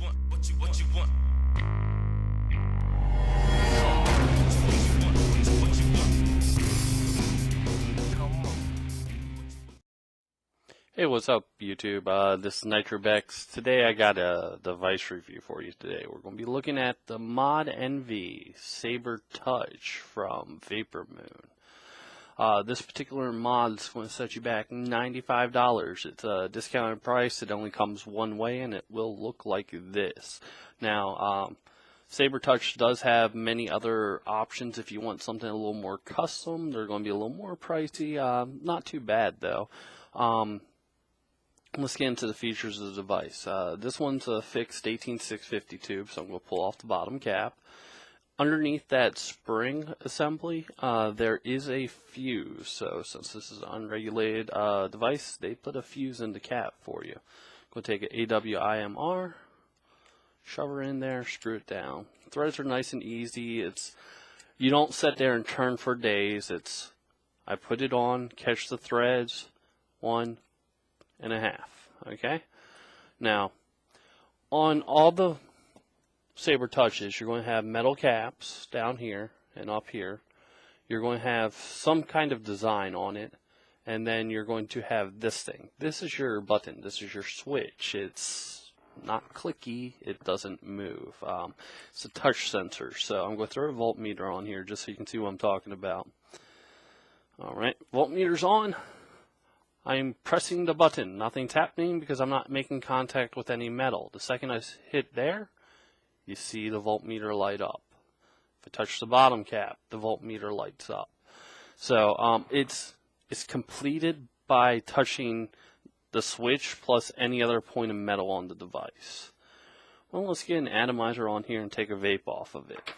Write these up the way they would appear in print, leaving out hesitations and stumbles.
What you want? Hey, what's up, YouTube? This is NitroBex. Today I got a device review for you today. We're going to be looking at the Mod NV Saber Touch from Vapor Moon. This particular mod is going to set you back $95. It's a discounted price. It only comes one way, and it will look like this. Now, Saber Touch does have many other options if you want something a little more custom. They're going to be a little more pricey. Not too bad, though. Let's get into the features of the device. This one's a fixed 18650 tube, so I'm going to pull off the bottom cap. Underneath that spring assembly, there is a fuse. So since this is an unregulated device, they put a fuse in the cap for you. Go take an AWIMR, shove her in there, screw it down. Threads are nice and easy. You don't sit there and turn for days. I put it on, catch the threads, 1.5. Okay. Now, on all the Saber Touches, you're going to have metal caps down here and up here. You're going to have some kind of design on it, and then you're going to have this thing. This is your button. This is your switch. It's not clicky. It doesn't move. It's a touch sensor. So I'm going to throw a voltmeter on here just so you can see what I'm talking about. All right, voltmeter's on. I'm pressing the button. Nothing's happening because I'm not making contact with any metal. The second I hit there, you see the voltmeter light up. If I touch the bottom cap, the voltmeter lights up. So it's completed by touching the switch plus any other point of metal on the device. Well, let's get an atomizer on here and take a vape off of it.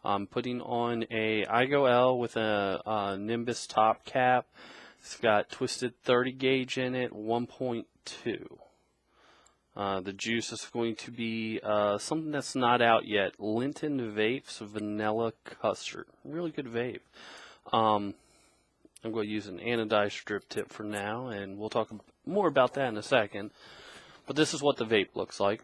I'm putting on a IGO-L with a Nimbus top cap. It's got twisted 30 gauge in it, 1.2. The juice is going to be something that's not out yet. Linton Vapes Vanilla Custard. Really good vape. I'm going to use an anodized strip tip for now, and we'll talk more about that in a second. But this is what the vape looks like.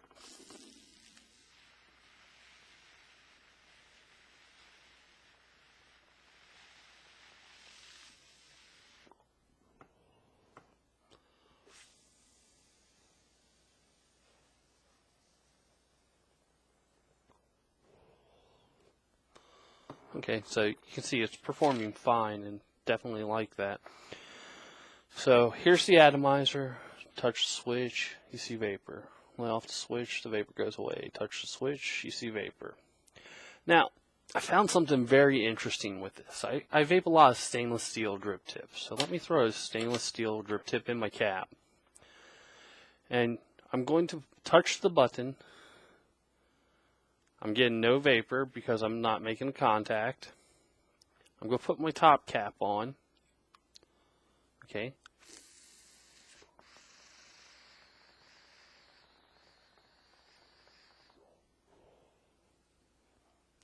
Okay, so you can see it's performing fine and definitely like that. So here's the atomizer. Touch the switch, you see vapor. Lay off the switch, the vapor goes away. Touch the switch, you see vapor. Now, I found something very interesting with this. I vape a lot of stainless steel drip tips. So let me throw a stainless steel drip tip in my cap. And I'm going to touch the button. I'm getting no vapor because I'm not making contact. I'm going to put my top cap on. Okay.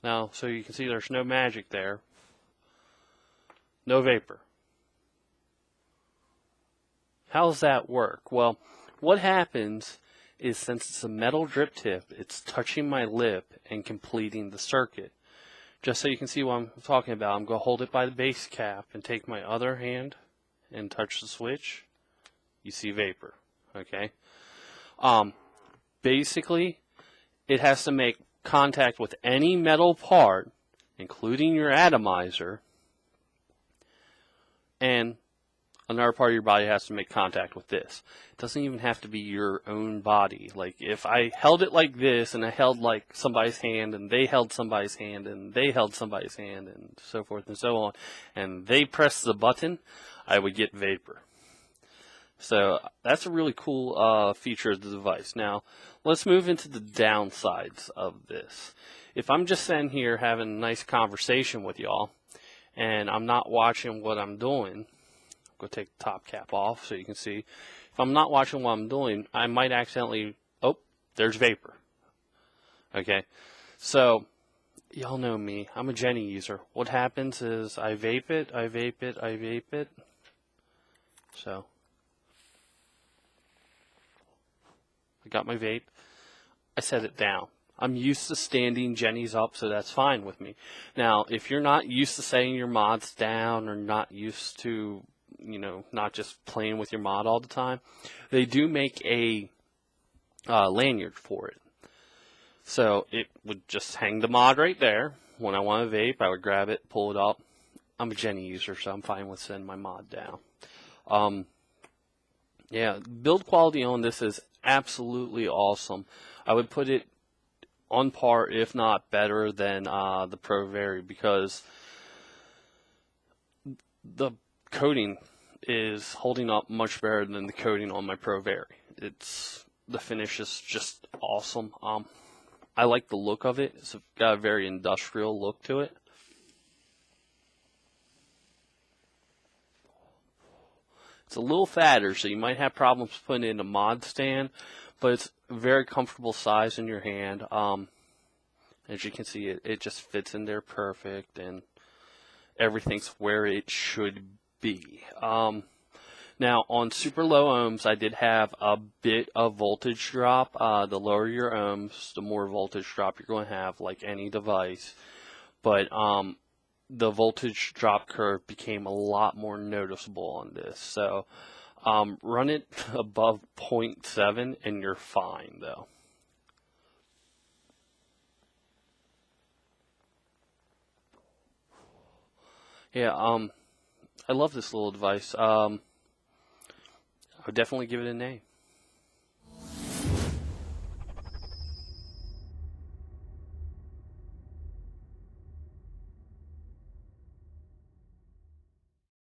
Now, so you can see there's no magic there. No vapor. How does that work? Well, what happens is since it's a metal drip tip, it's touching my lip and completing the circuit. Just so you can see what I'm talking about, I'm going to hold it by the base cap and take my other hand and touch the switch. You see vapor. Okay. Basically, it has to make contact with any metal part, including your atomizer, and another part of your body has to make contact with this. It doesn't even have to be your own body. Like if I held it like this and I held like somebody's hand and they held somebody's hand and they held somebody's hand and so forth and so on, and they pressed the button, I would get vapor. So that's a really cool feature of the device. Now let's move into the downsides of this. If I'm just sitting here having a nice conversation with y'all and I'm not watching what I'm doing, go take the top cap off so you can see. If I'm not watching what I'm doing, I might accidentally, oh, there's vapor. Okay, so y'all know me. I'm a Jenny user. What happens is I vape it, I vape it, I vape it. So I got my vape. I set it down. I'm used to standing Jenny's up, so that's fine with me. Now, if you're not used to setting your mods down or not used to, not just playing with your mod all the time, they do make a lanyard for it. So it would just hang the mod right there. When I want to vape, I would grab it, pull it up. I'm a Jenny user, so I'm fine with setting my mod down. Yeah, build quality on this is absolutely awesome. I would put it on par, if not better, than the Pro Vari, because the coating is holding up much better than the coating on my Pro Vari. The finish is just awesome. I like the look of it. It's got a very industrial look to it. It's a little fatter, so you might have problems putting it in a mod stand, but it's a very comfortable size in your hand. As you can see, it just fits in there perfect, and everything's where it should be. Now, on super low ohms, I did have a bit of voltage drop. The lower your ohms, the more voltage drop you're going to have, like any device. But the voltage drop curve became a lot more noticeable on this. So run it above 0.7 and you're fine, though. Yeah, I love this little device. I would definitely give it a name.